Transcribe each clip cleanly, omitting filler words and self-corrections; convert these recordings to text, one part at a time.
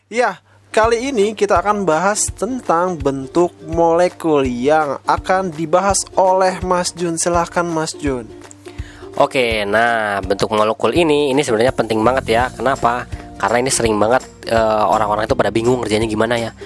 Ya, kali ini kita akan bahas tentang bentuk molekul yang akan dibahas oleh Mas Jun. Silahkan Mas Jun. Oke, nah bentuk molekul ini sebenarnya penting banget ya. Kenapa? Karena ini sering banget orang-orang itu pada bingung ngerjainnya gimana ya.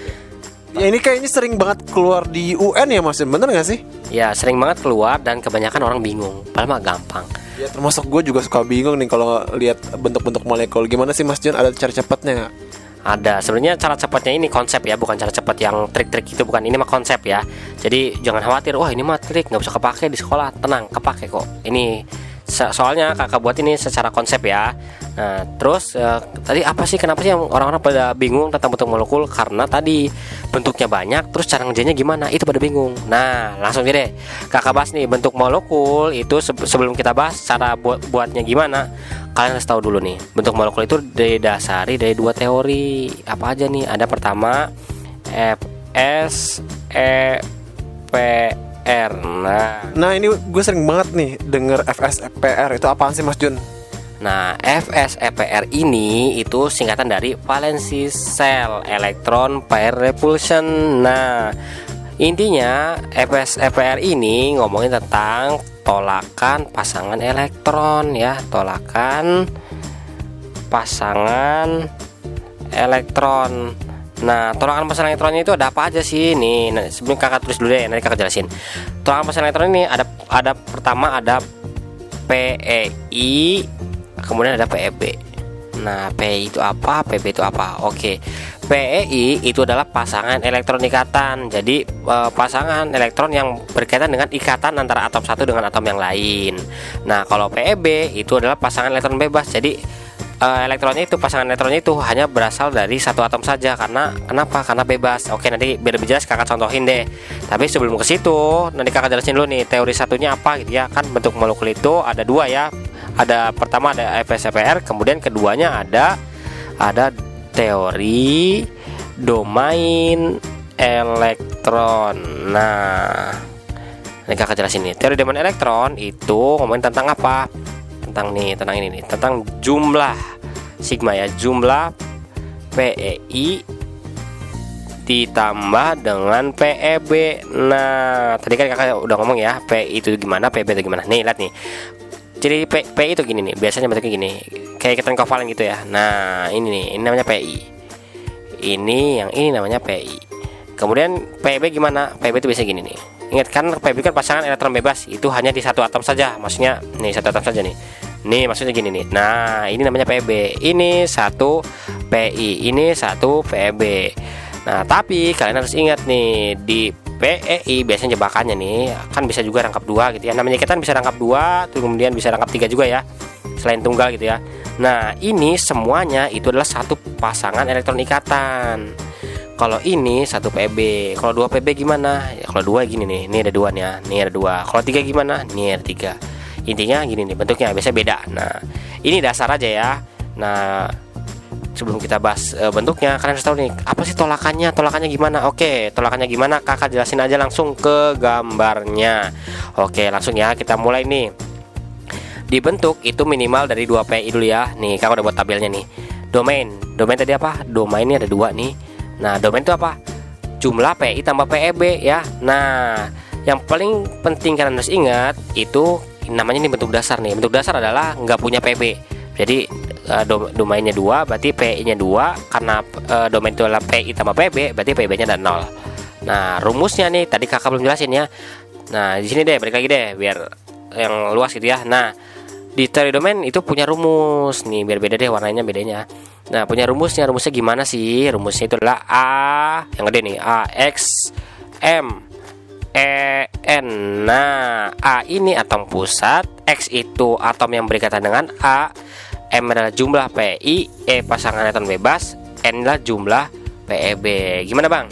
Ya ini kayaknya sering banget keluar di UN ya Mas Jun, bener gak sih? Ya sering banget keluar dan kebanyakan orang bingung. Padahal mah gampang. Ya termasuk gue juga suka bingung nih kalau lihat bentuk-bentuk molekul. Gimana sih Mas Jun, ada cara cepatnya gak? Ada, sebenarnya cara cepatnya ini konsep ya, bukan cara cepat yang trik-trik itu, bukan. Ini mah konsep ya. Jadi jangan khawatir, wah ini mah trik nggak bisa kepake di sekolah. Tenang, kepake kok. Ini soalnya kakak buat ini secara konsep ya. Nah terus tadi apa sih, kenapa sih yang orang-orang pada bingung tentang bentuk molekul? Karena tadi bentuknya banyak, terus cara ngerjainnya gimana, itu pada bingung. Nah langsung aja deh kakak bahas nih bentuk molekul itu. Sebelum kita bahas cara buatnya gimana, kalian harus tahu dulu nih, bentuk molekul itu didasari dari dua teori. Apa aja nih? Ada pertama FSEPR. Nah ini gue sering banget nih denger FSEPR. Itu apaan sih Mas Jun? Nah, FSEPR ini itu singkatan dari Valence Shell Electron Pair Repulsion. Nah, intinya FSEPR ini ngomongin tentang tolakan pasangan elektron ya, tolakan pasangan elektron. Nah, tolakan pasangan elektronnya itu ada apa aja sih? Nih, sebelum kakak tulis dulu deh, nanti kakak jelasin. Tolakan pasangan elektron ini ada pertama ada PEI, kemudian ada PEB. Nah, PEI itu apa? PEB itu apa? Oke. PEI itu adalah pasangan elektron ikatan. Jadi pasangan elektron yang berkaitan dengan ikatan antara atom satu dengan atom yang lain. Nah, kalau PEB itu adalah pasangan elektron bebas. Jadi elektronnya itu, pasangan elektronnya itu hanya berasal dari satu atom saja. Kenapa? Karena bebas. Oke, nanti biar lebih jelas kakak contohin deh. Tapi sebelum ke situ, nanti kakak jelasin dulu nih teori satunya apa gitu ya. Kan bentuk molekul itu ada dua ya. Ada pertama ada FSEPR, kemudian keduanya ada teori domain elektron. Nah, ini kakak jelasin nih. Teori domain elektron itu ngomongin tentang apa? Tentang ini nih, tentang jumlah sigma ya, jumlah PEI ditambah dengan PEB. Nah, tadi kan kakak udah ngomong ya, PEI itu gimana, PEB itu gimana. Nih, lihat nih. Jadi PEI itu gini nih, biasanya bentuknya gini, kayak ikatan kovalen gitu ya. Nah, ini nih, ini namanya PEI. Ini namanya PEI. Kemudian PEB gimana? PEB itu biasanya gini nih. Ingat kan PEB kan pasangan elektron bebas, itu hanya di satu atom saja. Maksudnya nih satu atom saja nih. Nih maksudnya gini nih. Nah, ini namanya PEB. Ini satu PEI, ini satu PEB. Nah, tapi kalian harus ingat nih, di PEI biasanya jebakannya nih kan bisa juga rangkap dua gitu ya. Namanya ikatan bisa rangkap dua, kemudian bisa rangkap tiga juga ya, selain tunggal gitu ya. Nah, ini semuanya itu adalah satu pasangan elektron ikatan. Kalau ini satu PEB, kalau dua PEB gimana? Ya, kalau dua gini nih, ini ada dua nih ya, ini ada dua. Kalau tiga gimana? Ini ada tiga. Intinya gini nih bentuknya, biasanya beda. Nah, ini dasar aja ya. Nah, sebelum kita bahas bentuknya, kalian harus tahu nih apa sih tolakannya gimana. Oke, tolakannya gimana? Kakak jelasin aja langsung ke gambarnya. Oke, langsung ya kita mulai nih. Dibentuk itu minimal dari 2 PEI dulu ya. Nih, kakak udah buat tabelnya nih. Domain tadi apa? Domainnya ada 2 nih. Nah, domain itu apa? Jumlah PEI tambah PEB ya. Nah, yang paling penting kalian harus ingat itu namanya ini bentuk dasar nih. Bentuk dasar adalah nggak punya PEB. Jadi domainnya 2, berarti PEI-nya 2. Karena domain itu adalah PEI tambah PEB, berarti PEB-nya ada 0. Nah, rumusnya nih tadi kakak belum jelasin ya. Nah, di sini deh balik lagi deh biar yang luas gitu ya. Nah, di teori domain itu punya rumus nih, biar beda deh warnanya bedanya. Nah, punya rumusnya gimana sih? Rumusnya itu adalah A yang gede nih, AX M E N. Nah, A ini atom pusat, X itu atom yang berikatan dengan A, M adalah jumlah PEI, E pasangan elektron bebas, N adalah jumlah PEB. Gimana bang?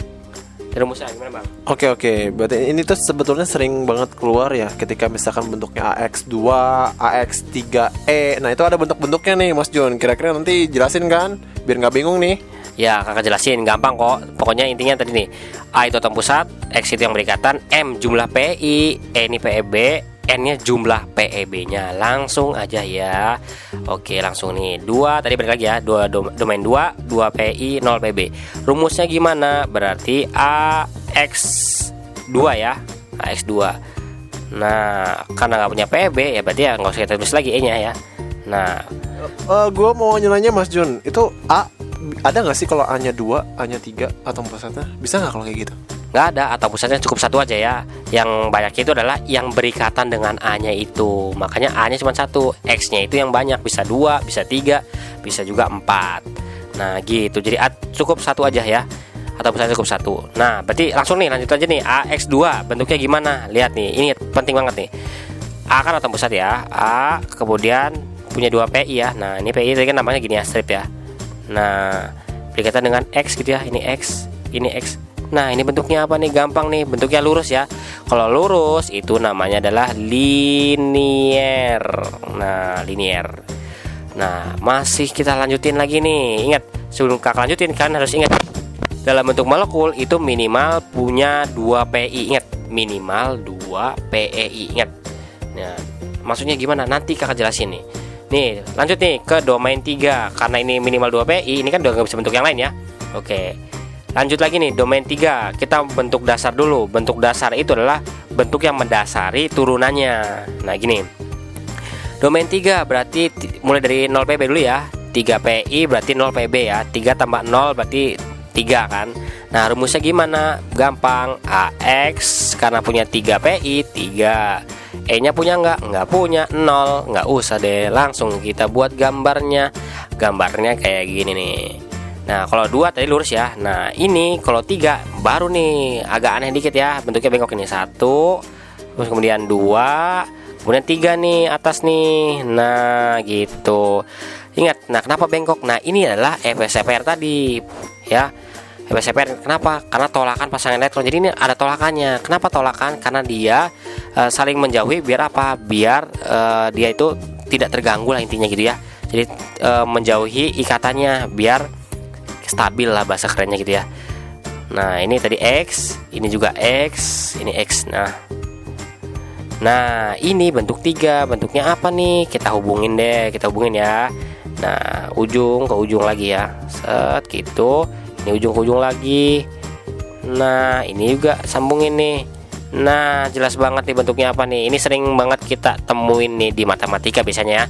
Rumusnya gimana bang? Oke, berarti ini tuh sebetulnya sering banget keluar ya ketika misalkan bentuknya AX2, AX3E. Nah itu ada bentuk-bentuknya nih Mas Jun. Kira-kira nanti jelasin kan biar nggak bingung nih. Ya kakak jelasin, gampang kok. Pokoknya intinya tadi nih, A itu atom pusat, X itu yang berikatan, M jumlah PEI, E ini PEB, N-nya jumlah PEB-nya. Langsung aja ya. Oke, langsung nih. 2 tadi balik lagi ya. 2 domain 2 PI 0 PB. Rumusnya gimana? Berarti AX2 ya. AX2. Nah, karena nggak punya PEB ya berarti ya nggak usah kita tulis lagi E-nya ya. Nah, gue mau nanya Mas Jun, itu A ada nggak sih kalau A-nya 2, A-nya 3 atau pusatnya? Bisa nggak kalau kayak gitu? nggak ada, atau pusatnya cukup satu aja ya. Yang banyak itu adalah yang berikatan dengan A-nya itu. Makanya A-nya cuma satu, X-nya itu yang banyak, bisa 2, bisa 3, bisa juga 4. Nah gitu, jadi cukup satu aja ya, atau pusatnya cukup satu. Nah berarti langsung nih lanjut aja nih. AX2 bentuknya gimana? Lihat nih, ini penting banget nih. A kan atau pusat ya, A kemudian punya 2 PI ya. Nah ini PI tadi kan namanya gini ya, strip ya. Nah berikatan dengan X gitu ya, ini X, ini X. Nah ini bentuknya apa nih? Gampang nih, bentuknya lurus ya. Kalau lurus itu namanya adalah linier. Nah linier. Nah masih kita lanjutin lagi nih. Ingat, sebelum kakak lanjutin kan harus ingat, dalam bentuk molekul itu minimal punya 2 PI. Ingat, minimal 2 PEI. Ingat. Nah maksudnya gimana? Nanti kakak jelasin nih. Nih lanjut nih ke domain 3. Karena ini minimal 2 PI, ini kan udah gak bisa bentuk yang lain ya. Oke, lanjut lagi nih, domain 3. Kita bentuk dasar dulu. Bentuk dasar itu adalah bentuk yang mendasari turunannya. Nah gini, domain 3 berarti mulai dari 0 PB dulu ya. 3 PI berarti 0 PB ya. 3 tambah 0 berarti 3 kan. Nah rumusnya gimana? Gampang, AX karena punya 3 PI 3. E nya punya nggak punya, 0. Nggak usah deh, langsung kita buat gambarnya. Gambarnya kayak gini nih. Nah kalau 2 tadi lurus ya. Nah ini kalau 3 baru nih agak aneh dikit ya, bentuknya bengkok ini. 1, terus kemudian 2, kemudian 3 nih atas nih. Nah gitu. Ingat, nah kenapa bengkok? Nah ini adalah FSFR tadi ya. FSFR kenapa? Karena tolakan pasangan elektron. Jadi ini ada tolakannya. Kenapa tolakan? Karena dia saling menjauhi. Biar apa? Biar dia itu tidak terganggu lah intinya gitu ya. Jadi menjauhi ikatannya biar stabil lah bahasa kerennya gitu ya. Nah ini tadi X, ini juga X, ini X. Nah ini bentuk 3. Bentuknya apa nih? Kita hubungin ya. Nah ujung ke ujung lagi ya. Set gitu. Ini ujung ke ujung lagi. Nah ini juga sambungin nih. Nah jelas banget nih bentuknya apa nih. Ini sering banget kita temuin nih di matematika biasanya ya.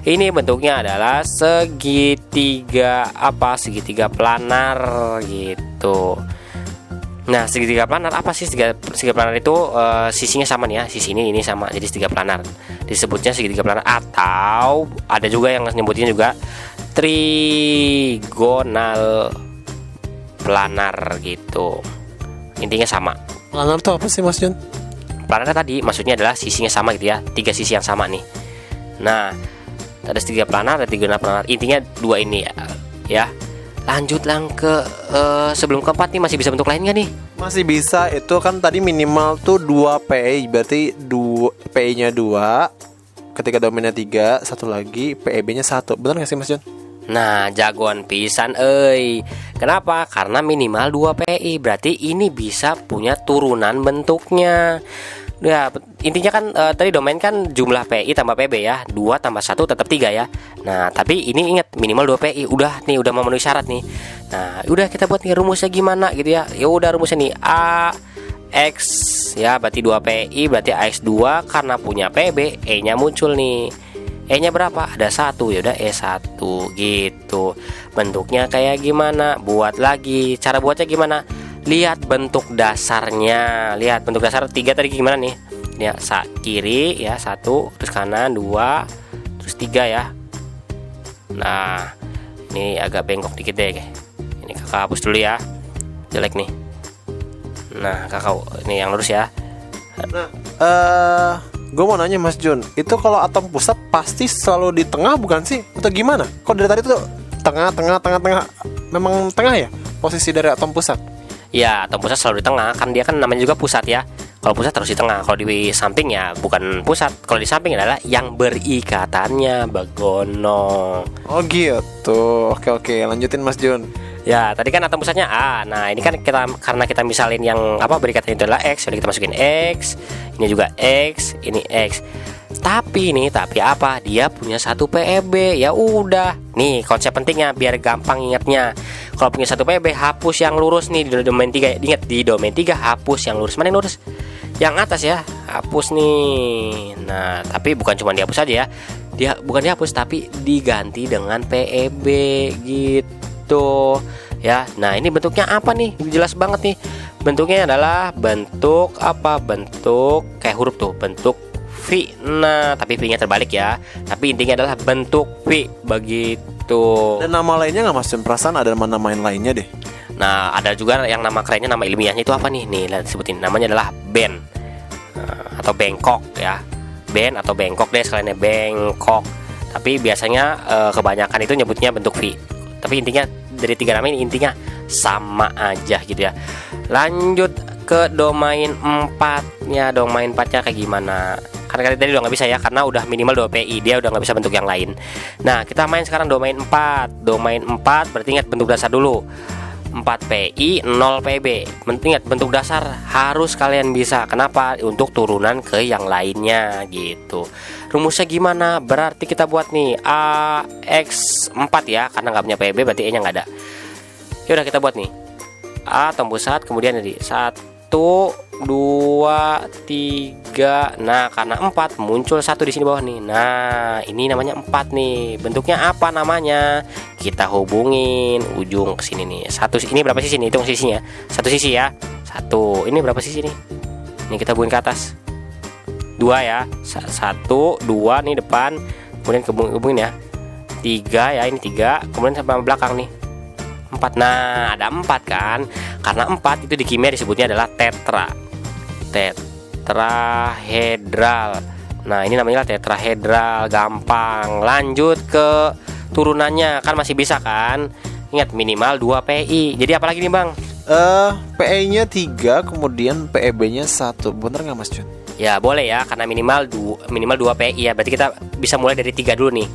Ini bentuknya adalah segitiga segitiga planar gitu. Nah segitiga planar apa sih? Segitiga planar itu sisinya sama nih ya. Sisi ini sama, jadi segitiga planar. Disebutnya segitiga planar, atau ada juga yang nyebutin juga trigonal planar gitu. Intinya sama. Planar tuh apa sih Mas Jun? Planar tadi maksudnya adalah sisinya sama gitu ya. 3 sisi yang sama nih. Nah ada segitiga planar, ada trigonal planar. Intinya 2 ini ya. Lanjut lang ke sebelum keempat nih, masih bisa bentuk lain gak nih? Masih bisa, itu kan tadi minimal tuh 2 PI. Berarti 2 PI-nya 2. Ketika domainnya 3, satu lagi PEB-nya 1. Benar gak sih Mas Jun? Nah jagoan pisan Kenapa? Karena minimal 2 PI. Berarti ini bisa punya turunan bentuknya. Ya intinya kan tadi domain kan jumlah PI tambah PB ya. 2 tambah 1 tetap 3 ya. Nah tapi ini ingat minimal 2 PI. Udah memenuhi syarat nih. Nah udah kita buat nih rumusnya gimana gitu ya. Ya udah rumusnya nih AX ya, berarti 2 PI berarti AX2 karena punya PB, E nya muncul nih. E nya berapa? Ada 1, ya udah E1 gitu. Bentuknya kayak gimana? Buat lagi. Cara buatnya gimana? Lihat bentuk dasarnya. Lihat bentuk dasar 3 tadi gimana nih? Ya, kiri ya 1, terus kanan 2, terus 3 ya. Nah, ini agak bengkok dikit deh. Ini kakak hapus dulu ya. Jelek nih. Nah, kakak ini yang lurus ya. Nah, gue mau nanya Mas Jun, itu kalau atom pusat pasti selalu di tengah bukan sih? Atau gimana? Kok dari tadi tuh tengah, memang tengah ya posisi dari atom pusat? Ya, atom pusat selalu di tengah, kan dia kan namanya juga pusat ya. Kalau pusat terus di tengah, kalau di samping ya bukan pusat. Kalau di samping adalah yang berikatannya, begono. Oh gitu. Oke, lanjutin Mas Jun. Ya, tadi kan atom pusatnya A. Nah, ini kan karena kita misalin yang apa berikatan itu adalah X, jadi kita masukin X. Ini juga X, ini X. Tapi apa? Dia punya satu PEB. Ya udah. Nih, konsep pentingnya biar gampang ingatnya. Kalau punya satu PEB, hapus yang lurus nih di domain 3. Ingat, di domain 3 hapus yang lurus. Mana yang lurus? Yang atas ya. Hapus nih. Nah, tapi bukan cuma dihapus aja ya. Dia bukan dihapus tapi diganti dengan PEB gitu. Ya. Nah, ini bentuknya apa nih? Jelas banget nih. Bentuknya adalah bentuk apa? Bentuk kayak huruf tuh, bentuk V. Nah, tapi V-nya terbalik ya. Tapi intinya adalah bentuk V begitu. Dan nama lainnya nggak Mas Jun? Perasaan ada nama yang lainnya deh. Nah, ada juga yang nama kerennya, nama ilmiahnya itu apa nih? Nih, lihat sebutin. Namanya adalah Ben atau Bangkok ya. Ben atau Bangkok deh sekalian, Bangkok. Tapi biasanya kebanyakan itu nyebutnya bentuk V. Tapi intinya dari tiga nama ini intinya sama aja gitu ya. Lanjut ke domain 4-nya. Domain 4-nya kayak gimana? Karena tadi udah nggak bisa ya, karena udah minimal 2 PI, dia udah nggak bisa bentuk yang lain. Nah, kita main sekarang domain 4. Domain 4 berarti ingat bentuk dasar dulu. 4 PI 0 PB. Ingat bentuk dasar harus kalian bisa. Kenapa? Untuk turunan ke yang lainnya gitu. Rumusnya gimana? Berarti kita buat nih AX4 ya, karena nggak punya PB berarti E-nya nggak ada. Ya udah kita buat nih. A tembus saat, kemudian jadi 1 2 3. Nah, karena 4 muncul 1 di sini bawah nih. Nah, ini namanya 4 nih. Bentuknya apa namanya? Kita hubungin ujung ke sini nih. Satu ini berapa sisi nih? Hitung sisinya. Satu sisi ya. 1. Ini berapa sisi nih? Ini kita hubungin ke atas. 2 ya. 1 2 nih depan. Kemudian hubungin ya. 3 ya, ini 3. Kemudian sampai belakang nih. 4. Nah, ada 4 kan? Karena 4 itu di kimia disebutnya adalah tetrahedral. Nah, ini namanya tetrahedral, gampang. Lanjut ke turunannya, kan masih bisa kan? Ingat minimal 2 PI. Jadi apalagi nih, Bang? PE-nya 3, kemudian PEB-nya 1. Bener nggak Mas Jun? Ya, boleh ya, karena minimal 2 PI ya. Berarti kita bisa mulai dari 3 dulu nih.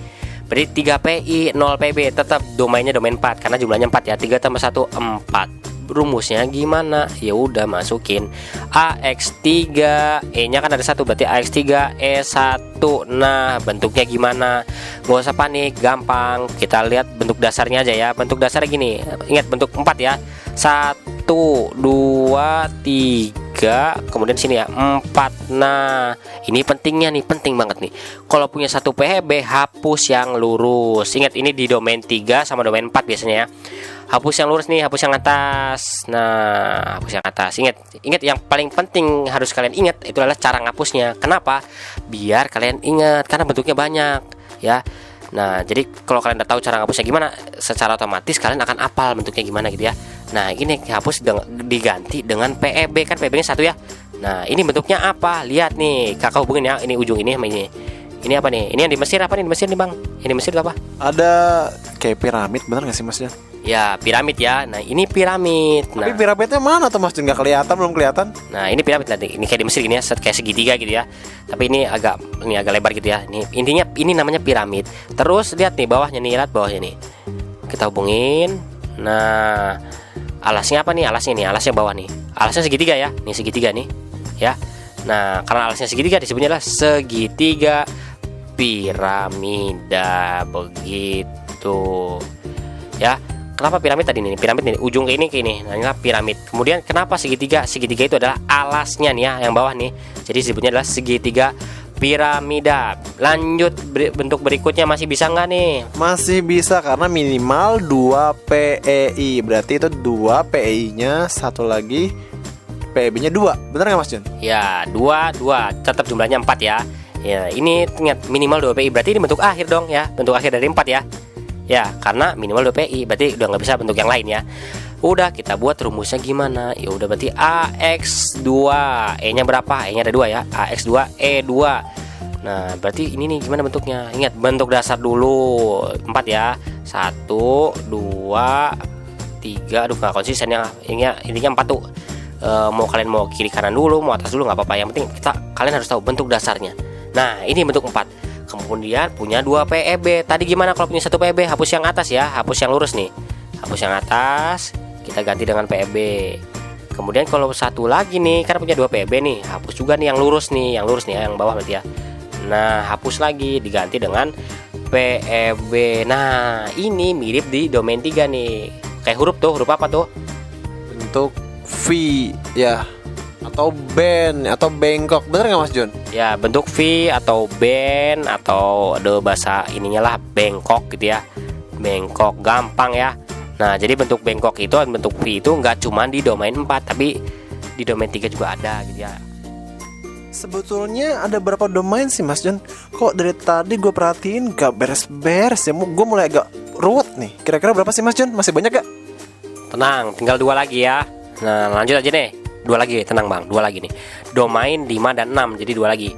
Berarti 3 PI 0 PB, tetap domainnya domain 4 karena jumlahnya 4 ya. 3 tambah 1 4. Rumusnya gimana? Ya udah masukin AX3, E-nya kan ada 1 berarti AX3 E1. Nah, bentuknya gimana? Gak usah panik, gampang. Kita lihat bentuk dasarnya aja ya. Bentuk dasarnya gini. Ingat bentuk 4 ya. 1 2 3, kemudian sini ya 4. Nah, ini pentingnya nih, penting banget nih. Kalau punya satu PHB, hapus yang lurus. Ingat ini di domain 3 sama domain 4 biasanya ya. Hapus yang lurus nih, hapus yang atas. Nah, hapus yang atas. Ingat yang paling penting harus kalian ingat itu adalah cara ngapusnya. Kenapa? Biar kalian ingat karena bentuknya banyak ya. Nah, jadi kalau kalian udah tahu cara ngapusnya gimana, secara otomatis kalian akan hafal bentuknya gimana gitu ya. Nah, ini hapus diganti dengan PEB, kan PEB-nya 1 ya. Nah, ini bentuknya apa? Lihat nih, kakak hubungin ya. Ini ujung ini sama ini. Ini apa nih? Ini yang di Mesir apa nih? Di Mesir nih, Bang. Ini di Mesir itu apa? Ada kayak piramid, bener nggak sih Mas Jan? Ya, piramid ya. Nah, ini piramid. Tapi piramidnya mana tuh Mas Jan? Nggak kelihatan, belum kelihatan. Nah, ini piramid nanti. Ini kayak di Mesir gini ya, kayak segitiga gitu ya. Tapi ini agak lebar gitu ya. Ini intinya ini namanya piramid. Terus lihat nih bawahnya nih, lihat bawahnya nih. Kita hubungin. Nah, alasnya apa nih? Alasnya bawah nih. Alasnya segitiga ya. Nih segitiga nih. Ya. Nah, karena alasnya segitiga disebutnya adalah segitiga piramida begitu. Ya. Kenapa piramid tadi nih? Piramid nih, ujung ke ini. Nah, ini piramid. Kemudian kenapa segitiga? Segitiga itu adalah alasnya nih ya, yang bawah nih. Jadi disebutnya adalah segitiga piramida. Lanjut bentuk berikutnya masih bisa nggak nih? Masih bisa karena minimal 2 PEI. Berarti itu 2 PEI-nya, satu lagi PEB-nya 2. Bener nggak Mas Jan? Ya, 2. Tetap jumlahnya 4 ya. Ya, ini ingat minimal 2 PI. Berarti ini bentuk akhir dong ya. Bentuk akhir dari 4 ya. Ya, karena minimal 2 PI. Berarti udah nggak bisa bentuk yang lain ya. Udah, kita buat rumusnya gimana? Ya udah, berarti AX2. E-nya berapa? E-nya ada 2 ya. AX2 E2. Nah, berarti ini nih gimana bentuknya? Ingat bentuk dasar dulu 4 ya. 1 2 3. Aduh, nggak konsisten ya. Intinya 4 tuh. Kalian mau kiri kanan dulu, mau atas dulu nggak apa-apa. Yang penting kalian harus tahu bentuk dasarnya. Nah, ini bentuk 4. Kemudian punya 2 PEB. Tadi gimana kalau punya 1 PEB? Hapus yang atas ya, hapus yang lurus nih. hapus yang atas, kita ganti dengan PEB. Kemudian kalau satu lagi nih, karena punya 2 PEB nih, hapus juga nih yang lurus nih, yang bawah berarti ya. Nah, hapus lagi, diganti dengan PEB. Nah, ini mirip di domain 3 nih. Kayak huruf apa tuh? Bentuk V ya, atau band atau bengkok, bener nggak Mas Jun? Ya, bentuk V atau band atau ada bahasa ininya lah, bengkok gitu ya. Bengkok, gampang ya. Nah, jadi bentuk bengkok itu dan bentuk V itu nggak cuma di domain 4, tapi di domain 3 juga ada gitu ya. Sebetulnya ada berapa domain sih Mas Jun? Kok dari tadi gue perhatiin gak beres-beres ya, gue mulai agak ruwet nih. Kira-kira berapa sih Mas Jun? Masih banyak gak? Tenang, tinggal 2 lagi ya. Nah, lanjut aja nih. 2 lagi, tenang Bang, 2 lagi nih. Domain 5 dan 6, jadi 2 lagi.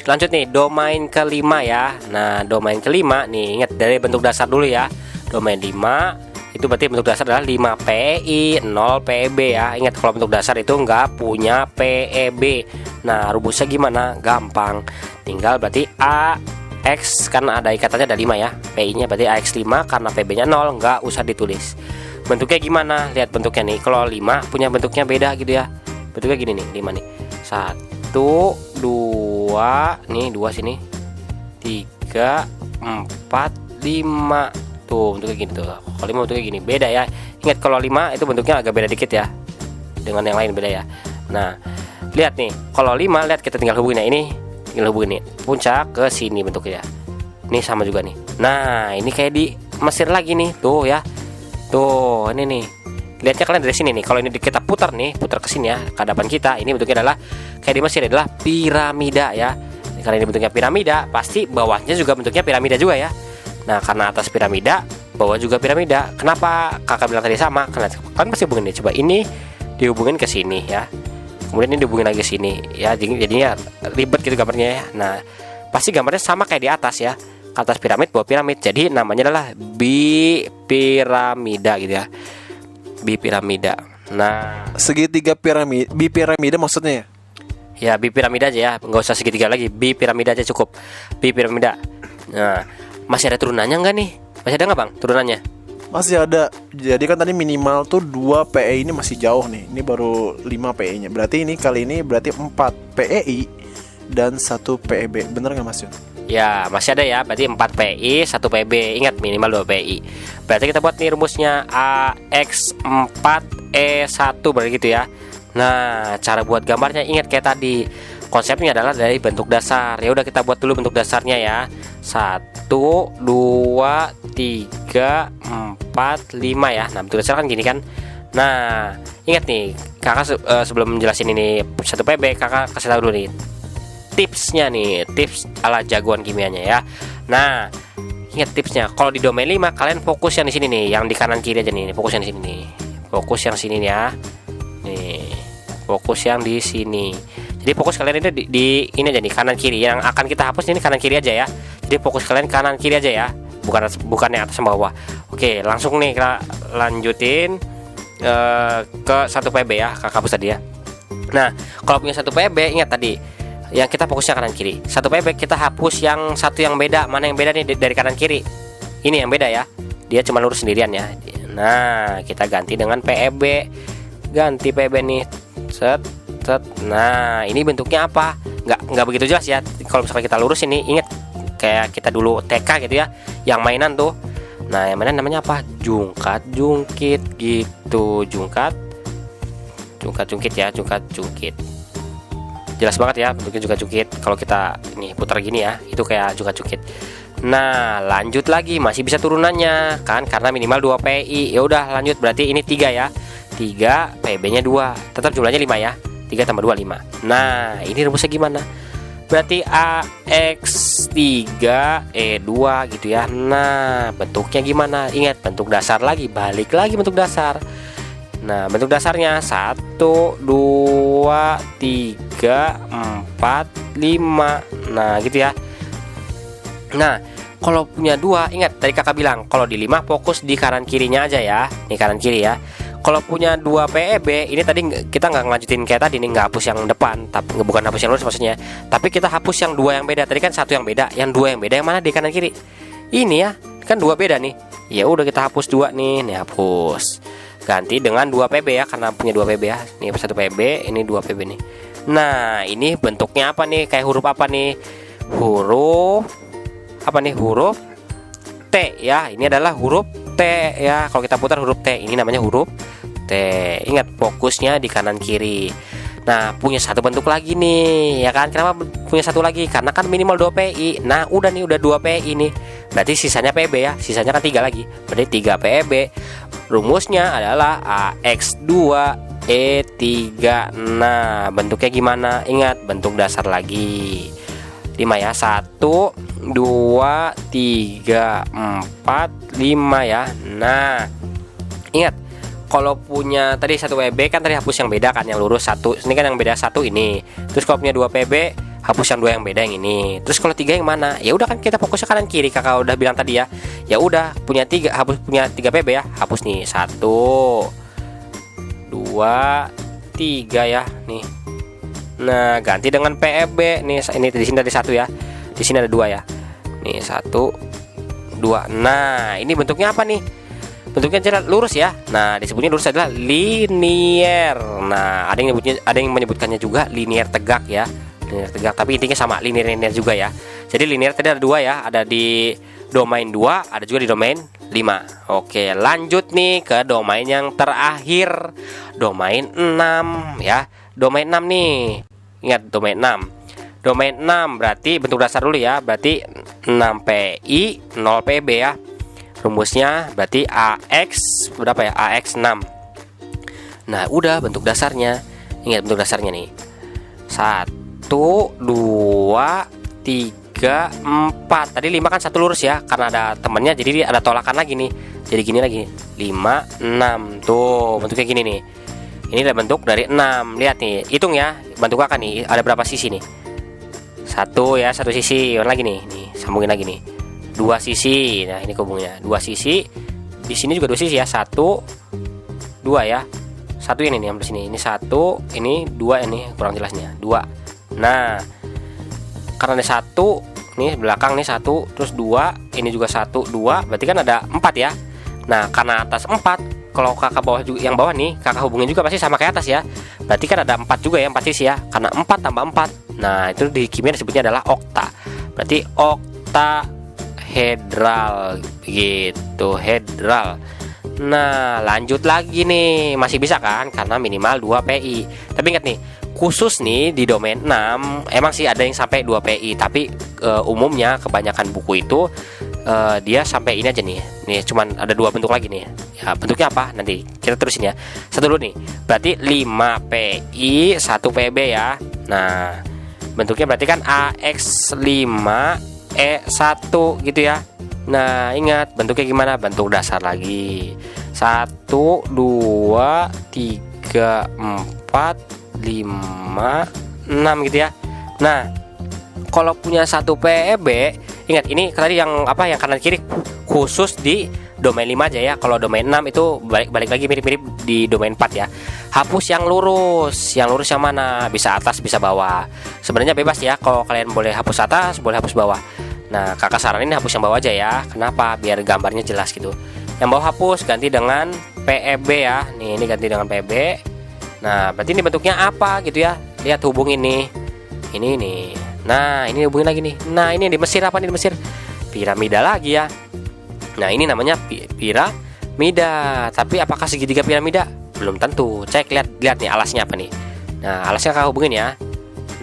Lanjut nih, domain kelima ya. Nah, domain kelima nih, ingat dari bentuk dasar dulu ya. Domain 5 itu berarti bentuk dasar adalah 5 PI, 0 PEB ya. Ingat kalau bentuk dasar itu nggak punya PEB. Nah, rumusnya gimana? Gampang. Tinggal berarti AX, karena ada ikatannya ada 5 ya. PI-nya berarti AX5, karena PB-nya 0, nggak usah ditulis. Bentuknya gimana? Lihat bentuknya nih. Kalau 5 punya bentuknya beda gitu ya. Bentuknya gini nih, 5 nih. 1, 2, nih 2 sini. 3, 4, 5. Tuh bentuknya gini tuh. Kalau 5 bentuknya gini, beda ya. Ingat kalau 5 itu bentuknya agak beda dikit ya, dengan yang lain beda ya. Nah, lihat nih, kalau 5 lihat kita tinggal hubungin ya. Ini tinggal hubungin nih, puncak ke sini bentuknya. Ini sama juga nih. Nah, ini kayak di Mesir lagi nih, tuh ya. Tuh, ini nih. Lihatnya kalian dari sini nih. Kalau ini kita putar nih, putar ke sini ya, ke hadapan kita. Ini bentuknya adalah kayak di Mesir, adalah piramida ya. Karena ini bentuknya piramida, pasti bawahnya juga bentuknya piramida juga ya. Nah, karena atas piramida, bawah juga piramida. Kenapa kakak bilang tadi sama? Karena kan pasti hubungin nih. Coba ini dihubungin ke sini ya. Kemudian ini dihubungin lagi ke sini ya. Jadinya ribet gitu gambarnya ya. Nah, pasti gambarnya sama kayak di atas ya. Atas piramid, bawah piramid. Jadi namanya adalah bipiramida gitu ya. Bipiramida. Nah, Segitiga piramida, bipiramida maksudnya ya? ya bipiramida aja ya. Nggak usah segitiga lagi. Bipiramida aja cukup. Bipiramida. Nah, masih ada turunannya nggak nih? Masih ada nggak Bang turunannya? Masih ada. Jadi kan tadi minimal tuh 2 PEI, ini masih jauh nih. Ini baru 5 PEI nya. Berarti ini kali ini berarti 4 PEI dan 1 PEB. Bener nggak Mas Jun? Ya, masih ada ya. Berarti 4 PI, 1 PB. Ingat minimal 2 PI. Berarti kita buat nih rumusnya AX4E1 berarti gitu ya. Nah, cara buat gambarnya ingat kayak tadi. Konsepnya adalah dari bentuk dasar. Ya udah kita buat dulu bentuk dasarnya ya. 1, 2, 3, 4, 5 ya. Nah, bentuk dasar kan gini kan. Nah, ingat nih, kakak sebelum menjelasin ini 1 PB, kakak kasih tahu dulu nih tipsnya nih, tips ala jagoan kimianya ya. Nah, ingat tipsnya. Kalau di domain 5 kalian fokus yang di sini nih, yang di kanan kiri aja nih. Fokus yang di sini nih. Fokus yang sini nih ya. Nih, fokus yang di sini. Jadi fokus kalian itu di ini aja nih, kanan kiri. Yang akan kita hapus ini kanan kiri aja ya. Jadi fokus kalian kanan kiri aja ya. Bukan yang atas sama bawah. Oke, langsung nih kita lanjutin ke 1 PB ya, kakak hapus tadi ya. Nah, kalau punya 1 PB ingat tadi yang kita fokusnya kanan kiri. 1 PB kita hapus yang satu yang beda. Mana yang beda nih dari kanan kiri? Ini yang beda ya. Dia cuma lurus sendirian ya. Nah, kita ganti dengan PEB. Ganti PEB nih. Set. Nah, ini bentuknya apa? Nggak begitu jelas ya. Kalau misalkan kita lurus ini, ingat kayak kita dulu TK gitu ya, yang mainan tuh. Nah, yang mainan namanya apa? Jungkat jungkit gitu. Jungkat jungkit ya, jungkat jungkit. Jelas banget ya bentuknya jungkat jungkit. Kalau kita ini putar gini ya, itu kayak jungkat jungkit. Nah, lanjut lagi, masih bisa turunannya kan, karena minimal 2 PI. Ya udah lanjut, berarti ini 3 ya. 3 PB-nya 2. Tetap jumlahnya 5 ya. 3 tambah 2 5. Nah, ini rumusnya gimana? Berarti AX3E2 gitu ya. Nah, bentuknya gimana? Ingat bentuk dasar lagi, balik lagi bentuk dasar. Nah, bentuk dasarnya 1, 2, 3, 4, 5. Nah, gitu ya. Nah, kalau punya 2, ingat tadi kakak bilang kalau di 5 fokus di kanan kirinya aja ya. Nih kanan kiri ya. Kalau punya 2 PEB, ini tadi kita nggak ngelanjutin kayak tadi nih, nggak hapus yang depan, tapi bukan hapus yang lurus maksudnya. Tapi kita hapus yang 2 yang beda. Tadi kan 1 yang beda, yang 2 yang beda yang mana di kanan kiri? Ini ya, kan 2 beda nih. Ya udah kita hapus 2 nih. Nih hapus. Ganti dengan 2 PB ya, karena punya 2 PB ya. Ini 1 PB, ini 2 PB nih. Nah, ini bentuknya apa nih? Kayak huruf apa nih? Huruf apa nih? Huruf T ya. Ini adalah huruf T ya. Kalau kita putar huruf T, ini namanya huruf T. Ingat fokusnya di kanan kiri. Nah, punya satu bentuk lagi nih, ya kan? Kenapa punya satu lagi? Karena kan minimal 2 PI. Nah, udah nih, udah 2 PI nih. Berarti sisanya PB ya. Sisanya kan 3 lagi. Berarti 3 PB. Rumusnya adalah AX2 E3. Nah, bentuknya gimana? Ingat, bentuk dasar lagi. 5 ya. 1 2 3 4 5 ya. Nah, ingat, kalau punya tadi 1 PB kan tadi hapus yang beda kan, yang lurus 1. Ini kan yang beda 1 ini. Terus kalau punya 2 PB, hapus yang 2 yang beda yang ini. Terus kalau 3 yang mana? Ya udah kan kita fokusnya kanan kiri. Kakak udah bilang tadi ya. Ya udah, punya 3, hapus punya 3 PB ya. Hapus nih. 1 2 3 ya nih. Nah, ganti dengan PEB nih. Ini di sini ada 1 ya. Di sini ada 2 ya. Nih 1 2. Nah, ini bentuknya apa nih? Bentuknya jelas lurus ya. Nah, disebutnya lurus adalah linier. Nah, ada yang menyebutkannya juga linier tegak ya. Linier tegak, tapi intinya sama, linier juga ya. Jadi linier tadi ada 2 ya, ada di domain 2, ada juga di domain 5. Oke, lanjut nih ke domain yang terakhir, domain 6 ya. Domain 6 nih. Ingat domain 6. Domain 6 berarti bentuk dasar dulu ya. Berarti 6 PI 0 PB ya. Rumusnya berarti AX berapa ya? AX 6. Nah, udah bentuk dasarnya. Ingat bentuk dasarnya nih. 1 2 3 4. Tadi 5 kan 1 lurus ya, karena ada temennya jadi ada tolakan lagi nih. Jadi gini lagi. 5 6. Tuh, bentuknya gini nih. Ini adalah bentuk dari 6. Lihat nih, hitung ya. Bentuk kakak nih, ada berapa sisi nih? 1 ya, 1 sisi. Mana lagi nih? Nih, sambungin lagi nih. 2 sisi. Nah, ini hubungnya 2 sisi. Di sini juga 2 sisi ya. 1 2 ya. 1 ini nih, ambil sini. Ini 1, ini 2, ini kurang jelasnya. 2. Nah, karena ada 1 nih belakang nih 1, terus 2, ini juga 1 2, berarti kan ada 4 ya. Nah, karena atas 4, kalau kakak bawah juga, yang bawah nih kakak hubungin juga pasti sama kayak atas ya. Berarti kan ada 4 juga ya, 4 sisi ya. Karena 4 tambah 4. Nah, itu di kimia disebutnya adalah okta. Berarti okta hedral gitu, hedral. Nah, lanjut lagi nih, masih bisa kan karena minimal 2 PI. Tapi ingat nih, khusus nih di domain 6 emang sih ada yang sampai 2 PI, tapi umumnya kebanyakan buku itu dia sampai ini aja nih. Nih cuman ada 2 bentuk lagi nih. Ya, bentuknya apa? Nanti kita terusin ya. Satu dulu nih. Berarti 5 PI 1 PB ya. Nah, bentuknya berarti kan AX5 E1 gitu ya. Nah, ingat bentuknya gimana? Bentuk dasar lagi. 1 2 3 4 5 6 gitu ya. Nah, kalau punya 1 PEB, ingat ini tadi yang apa, yang kanan kiri khusus di domain 5 aja ya. Kalau domain 6 itu balik lagi mirip-mirip di domain 4 ya. Hapus yang lurus. Yang lurus yang mana? Bisa atas, bisa bawah. Sebenarnya bebas ya, kalau kalian boleh hapus atas, boleh hapus bawah. Nah, kakak saranin hapus yang bawah aja ya. Kenapa? Biar gambarnya jelas gitu. Yang bawah hapus, ganti dengan PEB ya. Nih, ini ganti dengan PEB. Nah, berarti ini bentuknya apa gitu ya. Lihat, hubungin nih. Ini nih. Nah, ini hubungin lagi nih. Nah, ini di Mesir apa nih di Mesir? Piramida lagi ya. Nah, ini namanya piramida. Tapi apakah segitiga piramida? Belum tentu. Cek, lihat nih alasnya apa nih. Nah, alasnya kakak hubungin ya.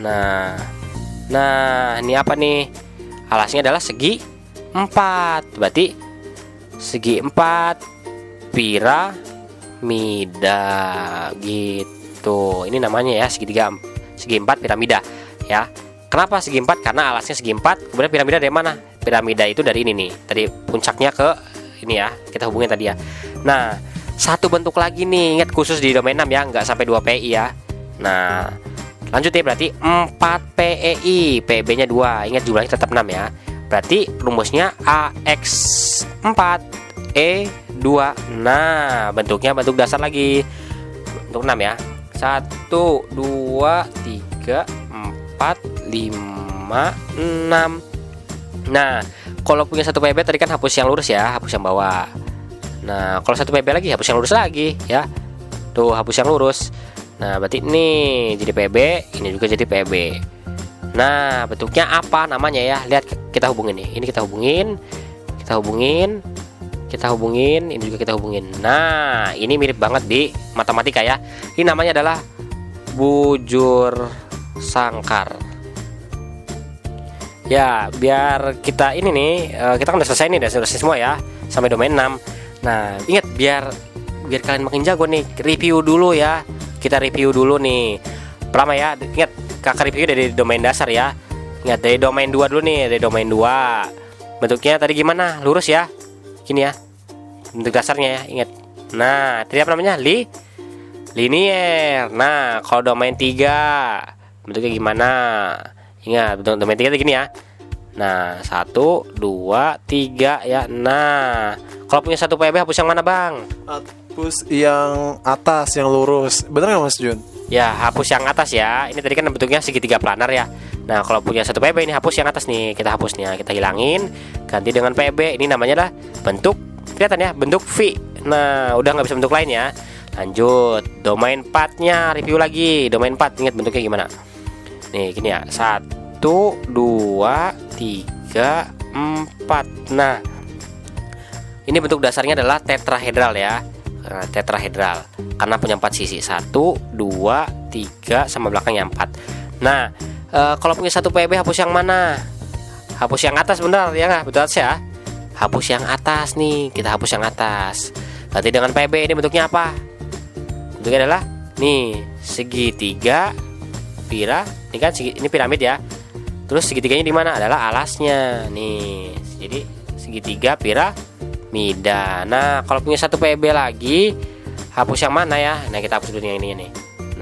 Nah, ini apa nih? Alasnya adalah segi 4. Berarti segi 4 piramida gitu. Ini namanya ya, segi 4 piramida ya. Kenapa segi 4? Karena alasnya segi 4. Kemudian piramida dari mana? Piramida itu dari ini nih. Tadi puncaknya ke ini ya. Kita hubungin tadi ya. Nah, satu bentuk lagi nih. Ingat khusus di domain 6 ya, nggak sampai 2 PI ya. Nah, lanjut ya, berarti 4 PEI, PB-nya 2. Ingat jumlahnya tetap 6 ya. Berarti rumusnya AX4 E2. Nah, bentuknya bentuk dasar lagi. Bentuk 6 ya. 1 2 3 4 5 6. Nah, kalau punya satu PB tadi kan hapus yang lurus ya, hapus yang bawah. Nah, kalau satu PB lagi hapus yang lurus lagi ya. Tuh, hapus yang lurus. Nah, berarti ini jadi PB, ini juga jadi PB. Nah, bentuknya apa namanya ya? Lihat, kita hubungin nih. Ini kita hubungin, ini juga kita hubungin. Nah, ini mirip banget di matematika ya. Ini namanya adalah bujur sangkar. Ya, biar kita ini nih, kita kan udah selesai nih, udah selesai semua ya, sampai domain 6. Nah, ingat biar kalian makin jago nih, review dulu ya. Kita review dulu nih. Pertama ya, ingat kakak review dari domain dasar ya. Ingat dari domain 2 dulu nih, dari domain 2. Bentuknya tadi gimana? Lurus ya. Gini ya. Bentuk dasarnya ya, ingat. Nah, tadi apa namanya? Linier. Nah, kalau domain 3 bentuknya gimana? Ingat, bentuk domain 3 gini ya. Nah, 1, 2, 3 ya. Nah, kalau punya satu PB hapus yang mana, Bang? Hapus yang atas, yang lurus. Bener nggak Mas Jun? Ya, hapus yang atas ya. Ini tadi kan bentuknya segitiga planar ya. Nah, kalau punya satu PB ini hapus yang atas nih. Kita hapusnya, kita hilangin, ganti dengan PB. Ini namanya lah bentuk, kelihatan ya, bentuk V. Nah, udah nggak bisa bentuk lain ya. Lanjut, domain 4-nya review lagi. Domain 4, ingat bentuknya gimana? Nih, gini ya. 1, 2, 3, 4. Nah, ini bentuk dasarnya adalah tetrahedral ya. Tetrahedral karena punya 4 sisi. 1, 2, 3 sama belakangnya 4. Nah, kalau punya satu PB hapus yang mana? Hapus yang atas, benar ya nggak? Betul ya. Hapus yang atas nih, kita hapus yang atas. Ganti dengan PB. Ini bentuknya apa? Bentuknya adalah nih segitiga ini kan ini piramid ya. Terus segitiganya di mana? Adalah alasnya nih. Jadi segitiga piramida. Nah, kalau punya satu PB lagi hapus yang mana ya? Nah, kita hapus dulu yang ini nih.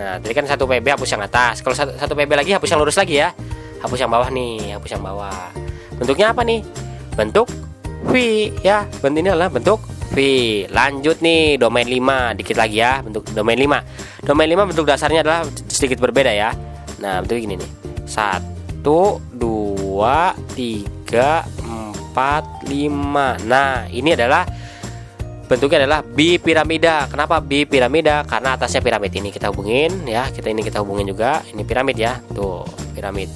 Nah, tadi kan satu PB hapus yang atas. Kalau satu PB lagi hapus yang lurus lagi ya. Hapus yang bawah nih, hapus yang bawah. Bentuknya apa nih? Bentuk V ya. Bentuk ini adalah bentuk V. Lanjut nih, domain 5 dikit lagi ya, bentuk domain 5. Domain 5 bentuk dasarnya adalah sedikit berbeda ya. Nah, bentuknya gini nih. 1, 2, 3, 4, 5. Nah, ini adalah bentuknya adalah bipiramida. Kenapa bipiramida? Karena atasnya piramid. Ini kita hubungin ya. Kita hubungin juga. Ini piramid ya. Tuh, piramid.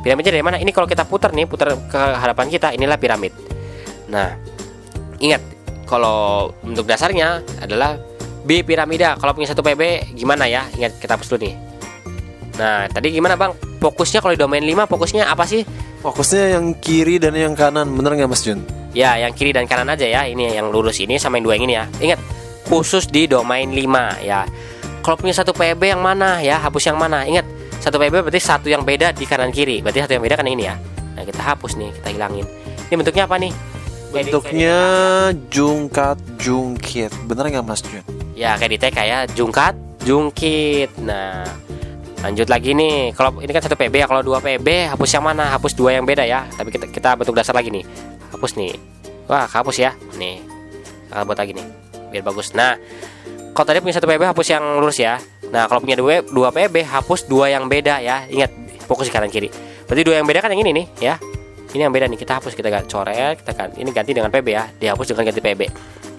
Piramidnya dari mana? Ini kalau kita putar ke hadapan kita, inilah piramid. Nah, ingat kalau bentuk dasarnya adalah bipiramida. Kalau punya satu PB gimana ya? Ingat, kita hapus dulu nih. Nah, tadi gimana Bang? Fokusnya kalau di domain 5 fokusnya apa sih? Fokusnya yang kiri dan yang kanan. Bener nggak Mas Jun? Ya, yang kiri dan kanan aja ya. Ini yang lurus ini sama yang dua yang ini ya. Ingat, khusus di domain 5 ya. Kalau punya satu PB yang mana ya? Hapus yang mana? Ingat, satu PB berarti satu yang beda di kanan kiri. Berarti satu yang beda kan yang ini ya. Nah, kita hapus nih, kita hilangin. Ini bentuknya apa nih? Bentuknya jungkat. Bener nggak Mas Jun? Ya, kayak di TK ya, jungkit. Nah, lanjut lagi nih. Kalau ini kan satu PB ya, kalau dua PB hapus yang mana? Hapus dua yang beda ya. Tapi kita bentuk dasar lagi nih. Hapus nih. Wah, hapus ya. Nih. Kita buat lagi nih biar bagus. Nah, kalau tadi punya satu PB hapus yang lurus ya. Nah, kalau punya dua PB hapus dua yang beda ya. Ingat, fokus di kanan kiri. Berarti dua yang beda kan yang ini nih ya. Ini yang beda nih, kita hapus, kita coret, kita ganti. Ini ganti dengan PB ya. Dihapus dengan ganti PB.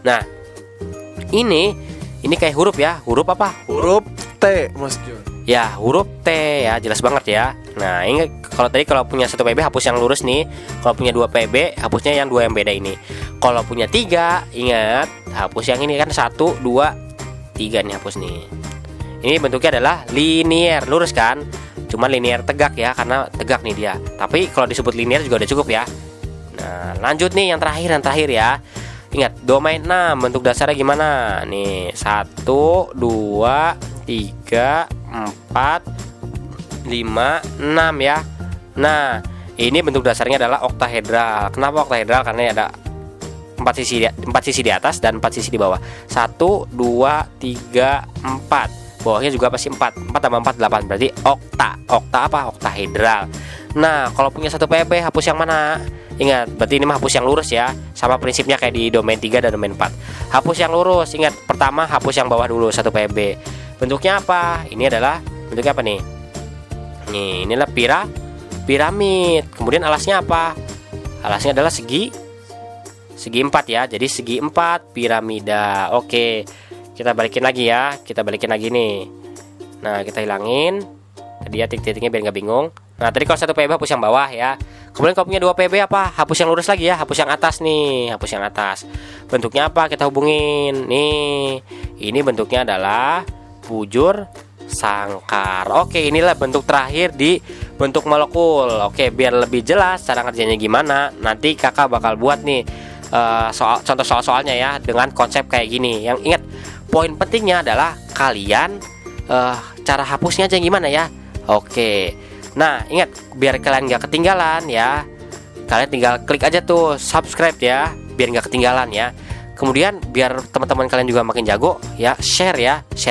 Nah, ini kayak huruf ya. Huruf apa? Huruf T, Mas Jun. Ya, huruf T ya, jelas banget ya. Nah, ini kalau punya satu PB hapus yang lurus nih. Kalau punya dua PB hapusnya yang dua yang beda ini. Kalau punya 3, ingat hapus yang ini kan 1, 2, 3 nih, hapus nih. Ini bentuknya adalah linier, lurus kan? Cuma linier tegak ya, karena tegak nih dia. Tapi kalau disebut linier juga udah cukup ya. Nah, lanjut nih yang terakhir ya. Ingat, domain 6 bentuk dasarnya gimana? Nih, 1, 2, 3, 4, 5, 6 ya. Nah, ini bentuk dasarnya adalah oktahedral. Kenapa oktahedral? Karena ada 4 sisi di atas dan 4 sisi di bawah. 1, 2, 3, 4. Bawahnya juga pasti 4. 4 tambah 4, 8. Berarti okta. Okta apa? Oktahedral. Nah, kalau punya satu PB hapus yang mana? Ingat, berarti ini mah hapus yang lurus ya. Sama prinsipnya kayak di domain 3 dan domain 4. Hapus yang lurus. Ingat, pertama hapus yang bawah dulu, satu PB. Bentuknya apa? Ini adalah bentuknya apa nih? Nih, inilah piramid. Kemudian alasnya apa? Alasnya adalah segi 4 ya. Jadi segi 4 piramida. Oke. Kita balikin lagi ya. Kita balikin lagi nih. Nah, kita hilangin. Tadi ya titik-titiknya biar nggak bingung. Nah, tadi kalau 1 PB hapus yang bawah ya. Kemudian kalau punya 2 PB apa? Hapus yang lurus lagi ya. Hapus yang atas nih. Hapus yang atas. Bentuknya apa? Kita hubungin. Nih. Ini bentuknya adalah bujur sangkar. Oke, inilah bentuk terakhir di bentuk molekul. Oke, biar lebih jelas cara ngerjainnya gimana, nanti kakak bakal buat nih contoh soal-soalnya ya dengan konsep kayak gini. Yang ingat, poin pentingnya adalah kalian cara hapusnya aja gimana ya. Oke, nah ingat biar kalian nggak ketinggalan ya, kalian tinggal klik aja tuh subscribe ya, biar nggak ketinggalan ya. Kemudian biar teman-teman kalian juga makin jago ya, share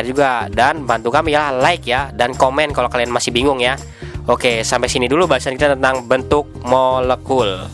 juga, dan bantu kami ya, like ya, dan komen kalau kalian masih bingung ya. Oke, sampai sini dulu bahasan kita tentang bentuk molekul.